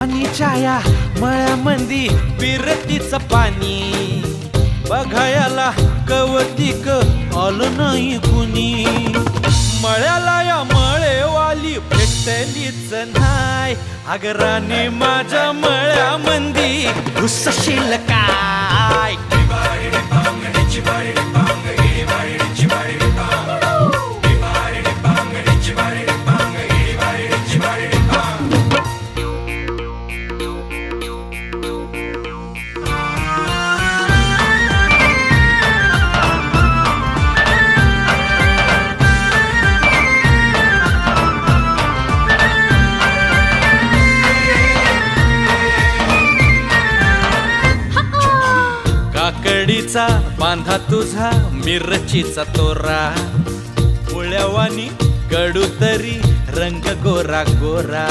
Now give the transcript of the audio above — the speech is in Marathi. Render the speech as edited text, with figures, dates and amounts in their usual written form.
आणि छाया मळ्यामंदी पिरतीचं पाणी बघायला कवतिक आलं नाही कुणी. मळ्याला या मळेवाली भेटलीच नाही. अगराने माझ्या मळ्यामंदी घुसशील काय. काकडीचा बांधा तुझा मिरचीचा तोरा. पोळ्यावानी कडू तरी रंग गोरा गोरा.